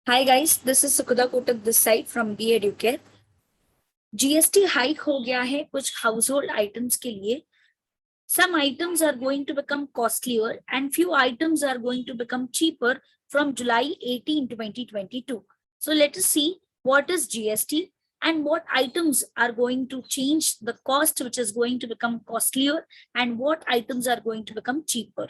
Hi guys, this is Sukhuda Kotak this side from B Educare. GST hike हो गया है कुछ house hold items के लिए. Some items are going to become costlier and few items are going to become cheaper from July 18, 2022. So let us see what is GST and what items are going to change the cost, which is going to become costlier, and what items are going to become cheaper.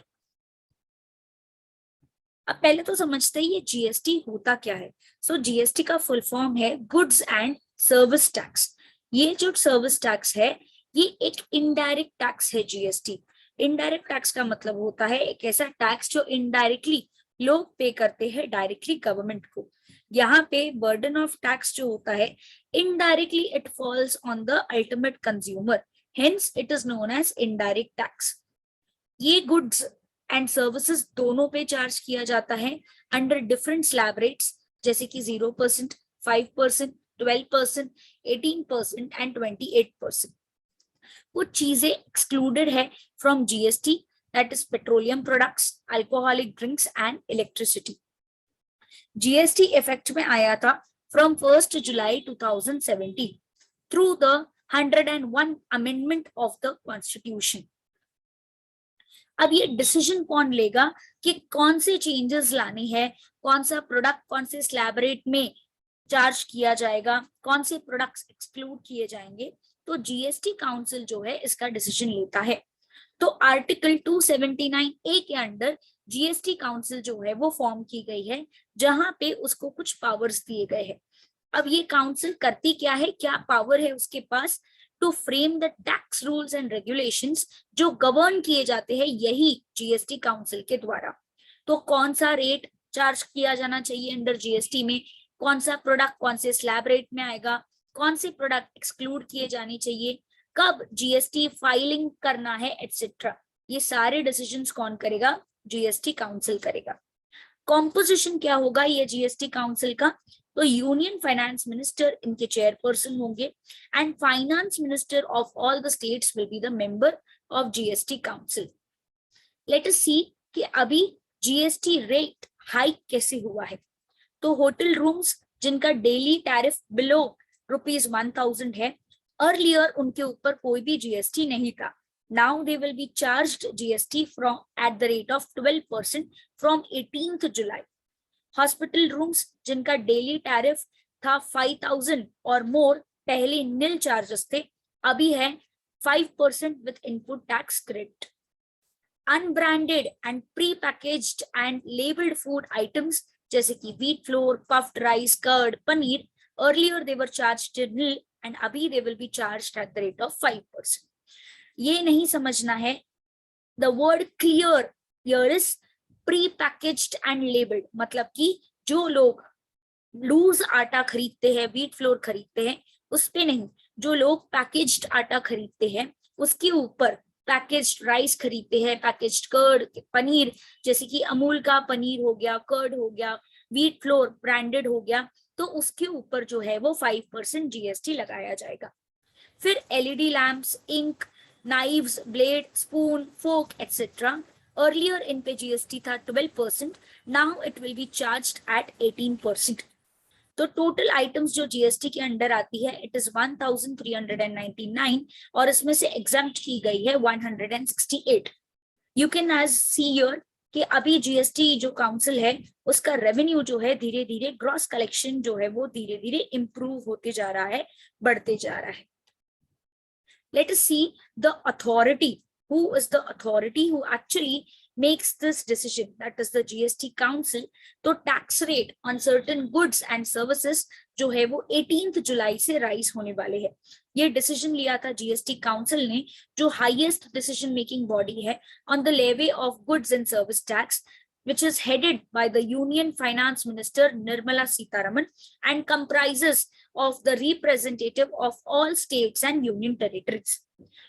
अब पहले तो समझते हैं ये GST होता क्या है. So GST का फुल फॉर्म है गुड्स एंड सर्विस टैक्स. ये जो सर्विस टैक्स है ये एक इनडायरेक्ट टैक्स है. जीएसटी इनडायरेक्ट टैक्स का मतलब होता है एक ऐसा टैक्स जो इनडायरेक्टली लोग पे करते हैं डायरेक्टली गवर्नमेंट को. यहाँ पे बर्डन ऑफ टैक्स जो होता है indirectly it falls on the ultimate consumer, hence it is known as indirect tax. ये गुड्स एंड सर्विसेज दोनों पे चार्ज किया जाता है अंडर डिफरेंट स्लैब रेट्स, जैसे कि 0%, 5%, 12%, 18% एंड 28%. कुछ चीजें एक्सक्लूडेड है from GST, that is petroleum products, alcoholic drinks and electricity. GST effect में आया था from 1 July 2017 through the 101 amendment of the constitution. अब ये डिसीजन कौन लेगा कि कौन से चेंजेस लाने हैं, कौन सा प्रोडक्ट कौन से स्लैब रेट में चार्ज किया जाएगा, कौन से प्रोडक्ट्स एक्सक्लूड किए जाएंगे. तो जीएसटी काउंसिल जो है इसका डिसीजन लेता है. तो आर्टिकल 279A के अंडर जीएसटी काउंसिल जो है वो फॉर्म की गई है, जहां पे उसको कुछ पावर्स दिए गए हैं. अब ये काउंसिल करती क्या है, क्या पावर है उसके पास to frame the tax rules and regulations जो गवर्न किए जाते हैं यही जीएसटी काउंसिल के द्वारा. तो कौन सा रेट चार्ज किया जाना चाहिए अंडर जीएसटी में, कौन सा प्रोडक्ट कौन से स्लैब रेट में आएगा, कौन से प्रोडक्ट एक्सक्लूड किए जाने चाहिए, कब जीएसटी फाइलिंग करना है, एटसेट्रा. ये सारे डिसीजंस कौन करेगा, जीएसटी काउंसिल करेगा. कॉम्पोजिशन क्या होगा ये जीएसटी काउंसिल का, तो यूनियन फाइनेंस मिनिस्टर इनके चेयरपर्सन होंगे and finance minister of all the states will be the member of GST council. Let us see कि अभी जीएसटी रेट हाइक कैसे हुआ है. तो होटल रूम्स जिनका डेली टैरिफ बिलो ₹1000 है, अर्लियर उनके ऊपर कोई भी जीएसटी नहीं था. Now they will be charged GST from at the rate of 12% from 18th July. Hospital rooms जिनका डेली टैरिफ था 5000 और मोर, पहले नील चार्जेस थे, अभी है 5% with input tax credit. Unbranded and pre packaged and labelled food items जैसे कि wheat flour, puffed rice, curd, paneer, earlier they were charged nil and अभी they will be charged at the rate of 5%. ये नहीं समझना है, the word clear here is pre packaged and labelled, मतलब कि जो लोग लूज आटा खरीदते हैं, व्हीट फ्लोर खरीदते हैं, उस पे नहीं, जो लोग पैकेज्ड आटा खरीदते हैं उसके ऊपर, पैकेज्ड राइस खरीदते हैं, पैकेज्ड कर्ड, पनीर जैसे कि अमूल का पनीर हो गया, कर्ड हो गया, व्हीट फ्लोर ब्रांडेड हो गया, तो उसके ऊपर जो है वो 5% जीएसटी लगाया जाएगा. फिर LED lamps, ink, knives, blade, spoon, fork, etc. Earlier इन पे जीएसटी था 12%, now it will be charged at 18%. तो टोटल आइटम्स जो जीएसटी के अंडर आती है इट इज 1399 और इसमें से एग्जम्प्ट की गई है 168. You can as see here कि अभी जीएसटी जो काउंसिल है उसका रेवेन्यू जो है धीरे धीरे, ग्रॉस कलेक्शन जो है वो धीरे धीरे इंप्रूव होते जा रहा है, बढ़ते जा रहा है. Let us see the authority. Who is the authority who actually makes this decision? That is the GST Council. तो tax rate on certain goods and services जो है वो 18th जुलाई से राइज होने वाले हैं. ये डिसीजन लिया था जीएसटी काउंसिल ने, जो हाईएस्ट डिसीजन मेकिंग बॉडी है on the levy of goods and service tax, which is headed by the Union Finance Minister Nirmala Sitharaman and comprises of the representative of all states and union territories.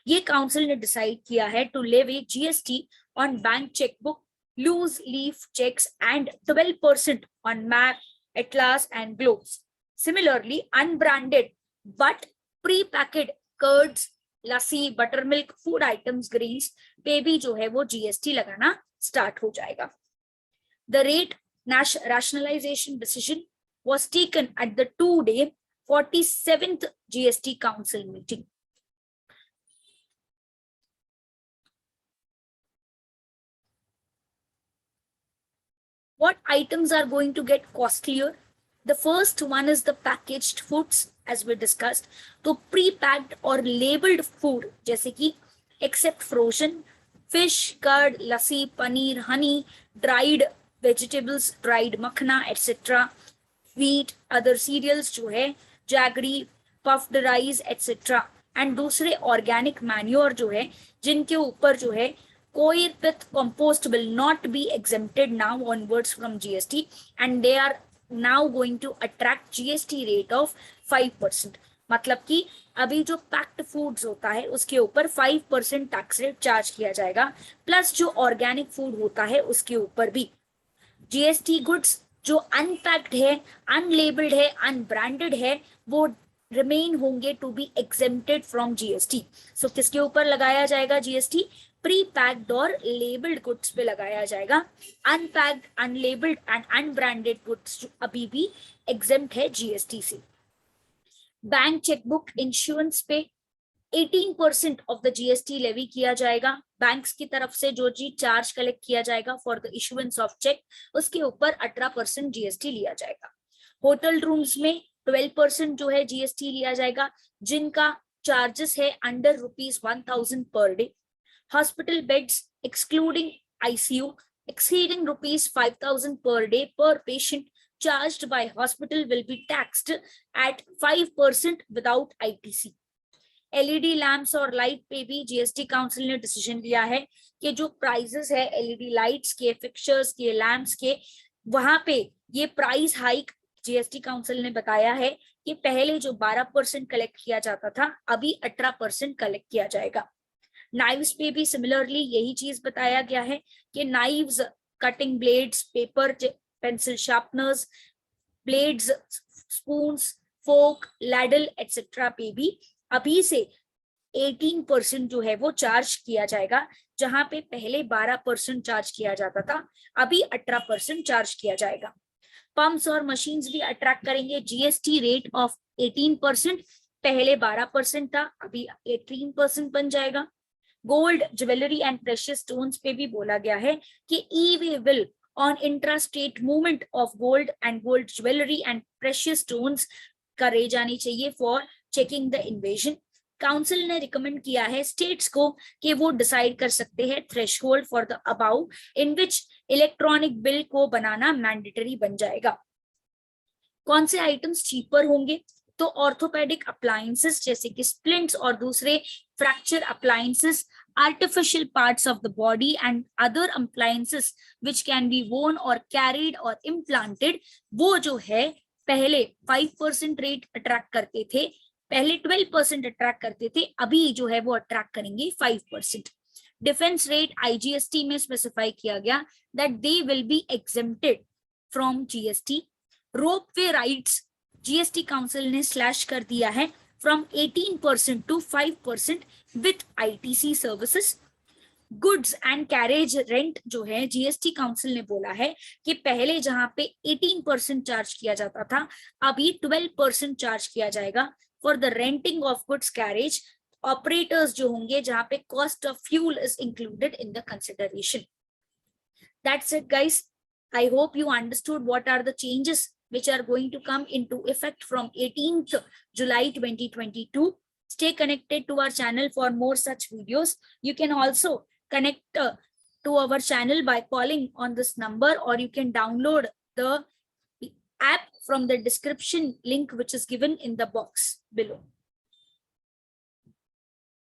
ये council ने decide किया है to levy GST on bank chequebook, loose leaf cheques and 12% on map, atlas and globes. Similarly, unbranded but pre-packed curds, lassi, buttermilk, food items, grains पे भी जो है वो GST लगाना स्टार्ट हो जाएगा. The rate rationalization decision was taken at the 2-day 47th GST Council meeting. What items are going to get costlier? The first one is the packaged foods, as we discussed. तो pre-packed और labeled food, जैसे कि except frozen, fish, curd, lassi, paneer, honey, dried vegetables, dried makhana, etc. wheat, other cereals जो है, jaggery, puffed rice, etc. And दूसरे organic manure जो है, जिनके ऊपर जो है कोई with compost will not be exempted now onwards from GST, and they are now going to attract GST rate of 5%. मतलब कि अभी जो पैक्ड फूड्स होता है उसके ऊपर 5% टैक्स रेट चार्ज किया जाएगा, प्लस जो ऑर्गेनिक फूड होता है उसके ऊपर भी। जीएसटी गुड्स जो अनपैक्ड है, अनलेबल्ड है, अनब्रांडेड है, वो रिमेन होंगे to be exempted from GST. So किसके ऊपर लगाया जाएगा जीएसटी? प्री पैक्ड और लेबल्ड गुड्स पे लगाया जाएगा। Unpacked, unlabelled and unbranded goods अभी भी एग्जेम्प्ट है जीएसटी से। बैंक चेकबुक इंश्योरेंस पे 18% ऑफ द जीएसटी लेवी किया जाएगा। बैंक्स की तरफ से जो जी चार्ज कलेक्ट किया जाएगा for the issuance of cheque, उसके ऊपर 18% जीएसटी लिया जाएगा। होटल रूम्स में 12% जो है जीएसटी लिया जाएगा, जिनका चार्जेस है under ₹1000 per day. Hospital beds excluding ICU exceeding ₹5000 per day per patient charged by hospital will be taxed at 5% without ITC. LED lamps और लाइट पे भी जीएसटी काउंसिल ने डिसीजन लिया है कि जो प्राइसेस है एलईडी लाइट्स के, फिक्चर्स के, लैम्प्स के, वहां पे ये प्राइस हाइक जीएसटी काउंसिल ने बताया है कि पहले जो 12% कलेक्ट किया जाता था, अभी 18% कलेक्ट किया जाएगा। नाइव्स पे भी सिमिलरली यही चीज बताया गया है कि knives, cutting blades, paper pencil sharpeners, blades, spoons, fork, ladle etcetera पे भी अभी से 18% जो है वो चार्ज किया जाएगा, जहां पे पहले 12% चार्ज किया जाता था, अभी 18% चार्ज किया जाएगा। पंप्स और मशीन्स भी अट्रैक्ट करेंगे जीएसटी रेट ऑफ 18%, पहले 12% था, अभी 18% बन जाएगा। Gold, jewellery and precious stones पे भी बोला गया है कि e-way will on intrastate movement of gold and gold jewellery and precious stones करे जानी चाहिए for checking the invasion. Council ने रिकमेंड किया है स्टेट्स को कि वो डिसाइड कर सकते हैं threshold for the above in which electronic bill को बनाना मैंडेटरी बन जाएगा। कौन से आइटम्स चीपर होंगे? तो ऑर्थोपेडिक अप्लायंसेस जैसे कि स्प्लिंट्स और दूसरे fracture appliances, artificial parts of the body and other appliances which can be worn or carried or implanted, वो जो है पहले 5% रेट अट्रैक्ट करते थे, पहले 12% अट्रैक्ट करते थे, अभी जो है वो अट्रैक्ट करेंगे 5%। डिफेंस रेट आईजीएसटी में स्पेसिफाई किया गया that they will B exempted from GST. Ropeway rights GST council ने स्लैश कर दिया है from 18% to 5% with ITC services. Goods and carriage rent जो है जीएसटी काउंसिल ने बोला है कि पहले जहां पे 18% चार्ज किया जाता था, अभी 12% चार्ज किया जाएगा for the renting of goods carriage operators जो होंगे, जहां पे cost of fuel is included in the consideration. That's it, guys. I hope you understood what are the changes which are going to come into effect from 18th July 2022. Stay connected to our channel for more such videos. You can also connect to our channel by calling on this number, or you can download the app from the description link which is given in the box below.